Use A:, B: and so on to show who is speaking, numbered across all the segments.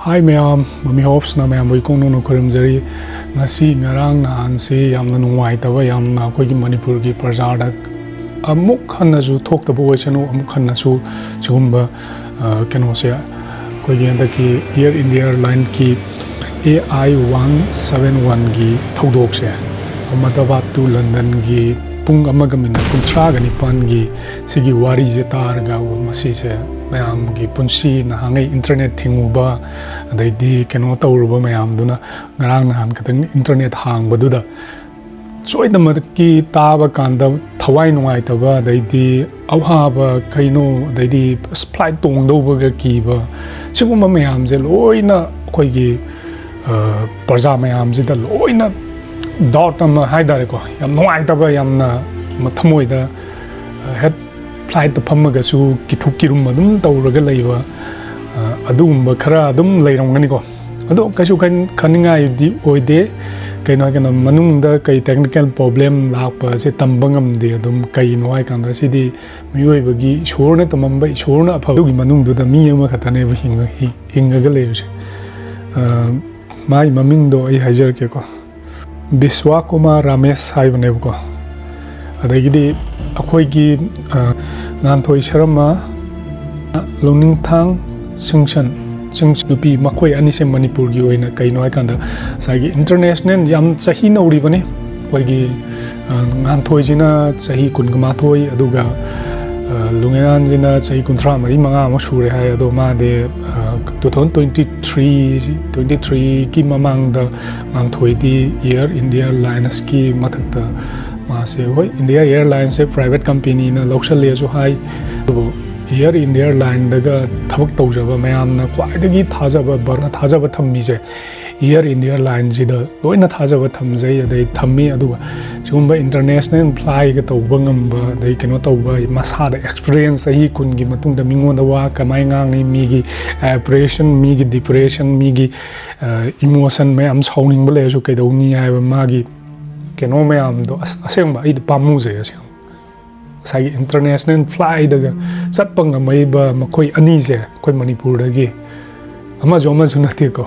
A: Hi ma'am, mamihob na ma'am boy kong no kurimjari ngasi ngarang nahan se yamna nungaitaba yamna akhoi Manipur gi praja amuk khanna su thokta bo chanu amuk khanna su chugumba keno se akhoi gi andaki Air India Airline ki AI 171 gi thodok se Ahmedabad to London gi pung amaga mina kunthra ga nipan gi sigi wari je tar ga masi se mayam gi punsi na hangai internet thinguba adaidi keno tawruba mayam duna ngarang nahan katang internet hang baduda soidama ki taba kanda thawai nungai taba adaidi awhaba kaino adaidi flight tong doba ga kiba siguma mayam je loina khoi gi parja mayam je da loina dot ama haidare ko yam nungai taba yamna mathamoida head flight phamaga su kithuk kirum adum tawraga leiba adumba khara adum leirongani ko ado kasu kan khaninga di oide kaino kana manungda kai technical problem lakpa se tambangam de adum kai noi kan da sidi miyoibagi shorna tamamba shorna aphadugi manungdu da mi ama khatane ba hinga ga leuse mai mamingdo ai hajar ke ko Biswa Kumar Ramesh haibane ko adagidi akhoi gi Nganthoi Sharma Loningthang Sungshan nupi makhoi ani se Manipur gi oina kaino aikanda sagi international yam chahi nauri bane koi gi Nganthoi jina chahi kungamathoi aduga lungenan jina chahi kunthra mari manga ma sure hai ado ma de 2023 ki mamang da Nganthoi di Air India Airlines ki mathakta मासे होय India airlines से private company ना local लेजो हाई air India airline दगा थबक तौजबा मयामना क्वाइदगी थाजबा बरना थाजबा थम्मीजे एयर इंडिया एयरलाइन जिदा लोइना थाजबा थमजै अदै थम्मी अदुगा जुम्बा इंटरनेशनल फ्लाइ ग तौबा ngamba दै केनो तौबा मसादा एक्सपीरियंस सही कुनगी मतुंगदा मिंगोंदा वा कमाइ ngang नि मीगी एप्रेशन मीगी डिप्रेशन मीगी इमोशन मयाम साउनिंग बलेजो कैदौनी हाइबा मागी keno mayam do asengba id pamuze aseng sai international flight daga satpa ngamai ba makoi ani je koi Manipur dagi ama jo ma junati ko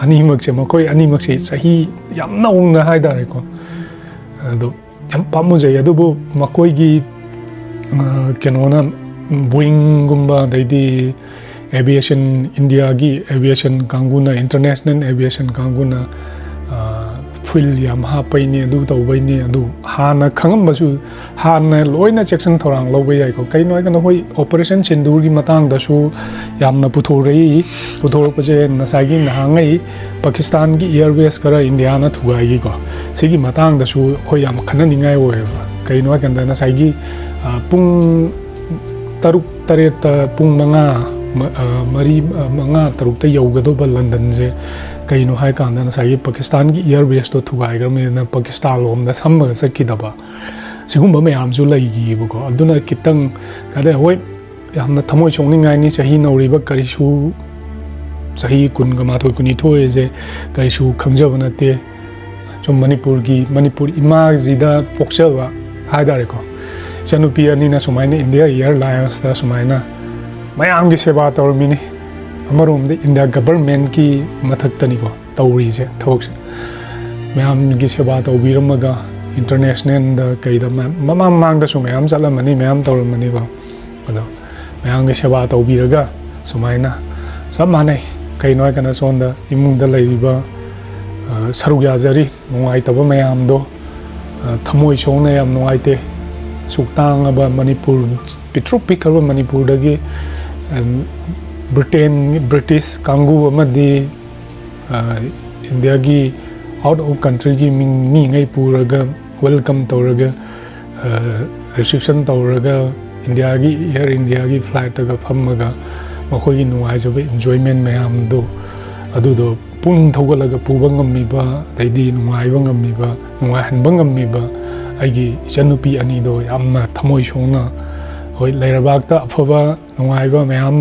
A: ani mak je makoi ani mak se sahi yam naung na hai dare ko do yam pamuze ya do bo makoi gi keno na Boeing gumba daidi aviation India gi aviation kanguna international aviation kanguna fil yam ha paini adu tawbaini adu hana khangam basu hana loina section thorang lobai ai ko kainoi kana hoi operation sindur gi matang da su yamna puthorei puthor paje nasagi nahangai Pakistan gi airways kara India na thugai gi ko sigi matang da su khoi yam khana ningai oe kainoi kan da nasagi pung taruk taret pung manga mari manga taruk ta yogado ba London je kaino hai kan na sai Pakistan gi airways to thugai gar me na Pakistan lom da samma sakidaba sigumba me am ju lai gi bu ko aduna kitang kada hoi yamna thamoi chongni ngai ni chahi nauri ba karisu chahi kun ga ma thoi kuni thoi je karisu khamjaba na te chom Manipur ima zida pokchaba haidare ko chanupi ani na sumaina India Airlines da sumaina mayam gi seba tor mini amarom de India government ki mathaktani ko touri je thok mayam gi seba tawbiramaga international da kaida mama mang da sumayam chalamani mayam tawramani ko ado mayam gi seba tawbiraga sumaina samane kainoi kana sonda imung da leiba sarugya jari nungai taba mayam do thamoi chongna yam nungai te suktang aba Manipur pitru pikar Manipur dagi British Kangu amadi India gi out of country gi mi ngai puraga welcome tawraga reception tawraga India gi Air India gi flight ga phamaga makhoi gi nuai jobe enjoyment mayam do adu do puning thogalaga puba ngammi ba daidi nuai ba ngammi ba nuai han ba ngammi ba aigi chanupi ani do yamna thamoi chongna hoi leirabakta aphaba nuai ba mayam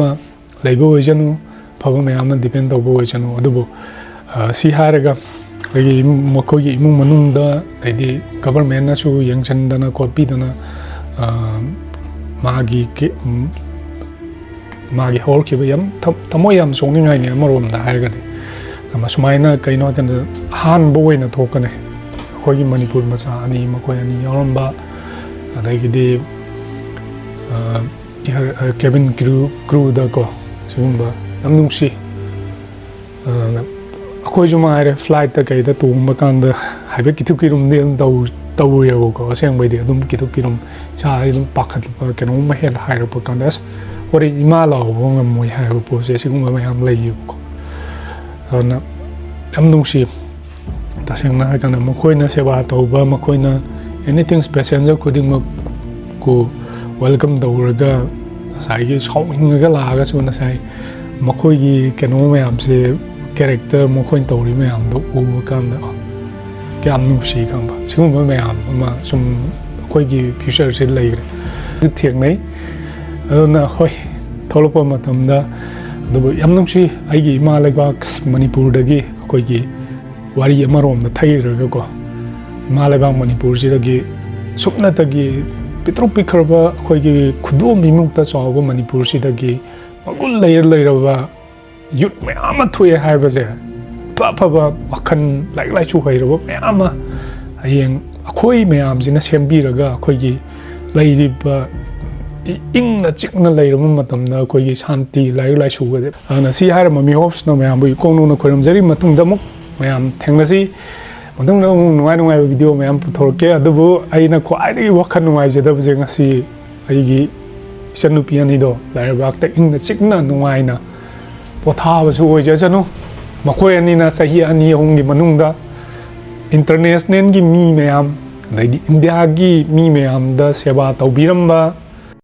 A: leibo ojanu phaba mayam depend tawbo ojanu adubo si haraga agi makoi gi imung manung da daidi government na su yangchandana copy dana magi ꯃꯥꯒꯤ ꯍꯧꯔꯛꯈꯤꯕ ꯌꯥꯝ ꯊꯃꯣꯏ ꯌꯥꯝ ꯁꯣꯛꯅꯤꯡꯉꯥꯏꯅꯤ ꯑꯃꯔꯣꯝꯗ ꯍꯥꯏꯔꯒꯗꯤ ꯁꯨꯃꯥꯏꯅ ꯀꯩꯅꯣ ꯍꯥꯏꯕꯗ ꯑꯍꯥꯟꯕ ꯑꯣꯏꯅ ꯊꯣꯛꯀꯅꯤ ꯑꯩꯈꯣꯏꯒꯤ ꯃꯅꯤꯄꯨꯔ ꯃꯆꯥ ꯑꯅꯤ ꯃꯈꯣꯏ ꯑꯅꯤ ꯌꯥꯎꯔꯝꯕ ꯑꯗꯒꯤꯗꯤ ꯀꯦꯕꯤꯟ ꯀ꯭ꯔꯨꯗꯀꯣ ꯁꯤꯒꯨꯝꯕ ꯌꯥꯝ ꯅꯨꯡꯁꯤ ꯑꯩꯈꯣꯏꯁꯨ ꯃꯉꯥꯏꯔꯦ ꯐ꯭ꯂꯥꯏꯠꯇ ꯀꯩꯗ ꯇꯣꯡꯕ ꯀꯥꯟꯗ ꯍꯥꯏꯐꯦꯠ ꯀꯤꯊꯨꯞ ꯀꯤꯔꯨꯝꯗꯤ ꯑꯗꯨꯝ ꯇꯧꯋꯦꯕꯀꯣ ꯑꯁꯦꯡꯕꯩꯗꯤ ꯑꯗꯨꯝ ꯀꯤꯊꯨꯞ ꯀꯤꯔꯨꯝ ꯏꯁꯥꯗꯤ ꯑꯗꯨꯝ ꯄꯥꯈꯠꯄ ꯀꯩꯅꯣꯝꯃ ꯍꯦꯛ ꯍꯥꯏꯔꯛꯄ ꯀꯥꯟꯗ ꯑꯁ ꯍꯣꯔꯦꯟ ꯏꯃꯥ ꯂꯥꯎꯕ ꯉꯝꯃꯣꯏ ꯍꯥꯏꯕ ꯄꯣꯠꯁꯦ ꯁꯤꯒꯨꯝꯕ ꯃꯌꯥꯝ ꯂꯩꯌꯦꯕꯀꯣ ꯑꯗꯨꯅ ꯌꯥꯝ ꯅꯨꯡꯁꯤ ꯇꯁꯦꯡꯅ ꯍꯥꯏꯔꯀꯥꯟꯗ ꯃꯈꯣꯏꯅ ꯁꯦꯕꯥ ꯇꯧꯕ ꯃꯈꯣꯏꯅ ꯑꯦꯅꯤꯊꯤꯡ ꯄꯦꯁꯦꯟꯖꯔ ꯈꯨꯗꯤꯡꯃꯛꯄꯨ ꯋꯦꯜꯀꯝ ꯇꯧꯔꯒ ꯉꯁꯥꯏꯒꯤ ꯁꯥꯎꯅꯤꯡꯉꯒ ꯂꯥꯛꯑꯒꯁꯨ ꯉꯁꯥꯏ ꯃꯈꯣꯏꯒꯤ ꯀꯩꯅꯣ ꯃꯌꯥꯝꯁꯦ ꯀꯦꯔꯦꯛꯇꯔ ꯃꯈꯣꯏꯅ ꯇꯧꯔꯤ ꯃꯌꯥꯝꯗꯣ ꯎꯕ ꯀꯥꯟꯗ ꯀꯌꯥꯝ ꯅꯨꯡꯁꯤ ꯈꯪꯕ ꯁꯤꯒꯨꯝꯕ ꯃꯌꯥꯝ ꯑꯃ ꯁꯨꯝ ꯑꯩꯈꯣꯏꯒꯤ ꯐ꯭ꯌꯨꯆꯔꯁꯦ ꯂꯩꯈ꯭ꯔꯦ ꯑꯗꯨ ꯊꯦꯡꯅꯩ ꯑꯗꯨꯅ ꯍꯣꯏ ꯊꯣꯛꯂꯛꯄ ꯃꯇꯝꯗ ꯑꯗꯨꯕꯨ ꯌꯥꯝ ꯅꯨꯡꯁꯤ ꯑꯩꯒꯤ ꯏꯃꯥ ꯂꯩꯕꯥꯛ ꯃꯅꯤꯄꯨꯔꯗꯒꯤ ꯑꯩꯈꯣꯏꯒꯤ ꯋꯥꯔꯤ ꯑꯃꯔꯣꯝꯗ ꯊꯩꯔꯒꯀꯣ ꯏꯃꯥ ꯂꯩꯕꯥꯛ ꯃꯅꯤꯄꯨꯔꯁꯤꯗꯒꯤ ꯁꯨꯞꯅꯇꯒꯤ ꯄꯤꯇ꯭ꯔꯨꯛ ꯄꯤꯛꯈ꯭ꯔꯕ ꯑꯩꯈꯣꯏꯒꯤ ꯈꯨꯗꯣꯝꯕꯤꯃꯨꯛꯇ ꯆꯥꯎꯕ ꯃꯅꯤꯄꯨꯔꯁꯤꯗꯒꯤ ꯃꯒꯨꯟ ꯂꯩꯔꯕ ꯌꯨꯠ ꯃꯌꯥꯝ ꯑꯃ ꯊꯣꯛꯑꯦ ꯍꯥꯏꯕꯁꯦ ꯑꯐꯕ ꯋꯥꯈꯜ ꯂꯥꯏꯔꯤꯛ ꯂꯥꯏꯁꯨ ꯍꯩꯔꯕ ꯃꯌꯥꯝ ꯑꯃ ꯍꯌꯦꯡ ꯑꯩꯈꯣꯏ ꯃꯌꯥꯝꯁꯤꯅ ꯁꯦꯝꯕꯤꯔꯒ ꯑꯩꯈꯣꯏꯒꯤ ꯂꯩꯔꯤꯕ ꯏꯪꯅ ꯆꯤꯛꯅ ꯂꯩꯔꯕ ꯃꯇꯝꯗ ꯑꯩꯈꯣꯏꯒꯤ ꯁꯥꯟꯇꯤ ꯂꯥꯏꯔꯤꯛ ꯂꯥꯏꯁꯨꯒꯁꯦ ꯑꯗꯨꯅ ꯁꯤ ꯍꯥꯏꯔ ꯃꯃꯤꯍꯣꯞꯁꯅ ꯃꯌꯥꯝꯕꯨ ꯏꯀꯣꯡꯅꯧꯅ ꯈꯣꯏꯔꯝꯖꯔꯤ ꯃꯇꯨꯡꯗ ꯑꯃꯨꯛ ꯃꯌꯥꯝ ꯊꯦꯡꯅꯁꯤ ꯃꯇꯨꯡꯗ ꯑꯃꯨꯛ ꯅꯨꯡꯉꯥꯏꯕ ꯚꯤꯗꯤꯑꯣ ꯃꯌꯥꯝ ꯄꯨꯊꯣꯔꯛꯀꯦ ꯑꯗꯨꯕꯨ ꯑꯩꯅ ꯈ꯭ꯋꯥꯏꯗꯒꯤ ꯋꯥꯈꯜ ꯅꯨꯡꯉꯥꯏꯖꯗꯕꯁꯦ ꯉꯁꯤ ꯑꯩꯒꯤ ꯏꯆꯟꯅꯨꯄꯤ ꯑꯅꯤꯗꯣ ꯂꯥꯏꯔꯕꯥꯛꯇ ꯏꯪꯅ ꯆꯤꯛꯅ ꯅꯨꯡꯉꯥꯏꯅ ꯄꯣꯊꯥꯕꯁꯨ ꯑꯣꯏꯖꯁꯅꯨ ꯃꯈꯣꯏ ꯑꯅꯤꯅ ꯆꯍꯤ 2-3ꯒꯤ ꯃꯅꯨꯡꯗ ꯏꯟꯇꯔꯅꯦꯁꯅꯦꯜꯒꯤ ꯃꯤ ꯃꯌꯥꯝ ꯑꯗꯩꯗꯤ ꯏꯟꯗꯤꯌꯥꯒꯤ ꯃꯤ ꯃꯌꯥꯝꯗ ꯁꯦꯕꯥ ꯇꯧꯕꯤꯔꯝꯕ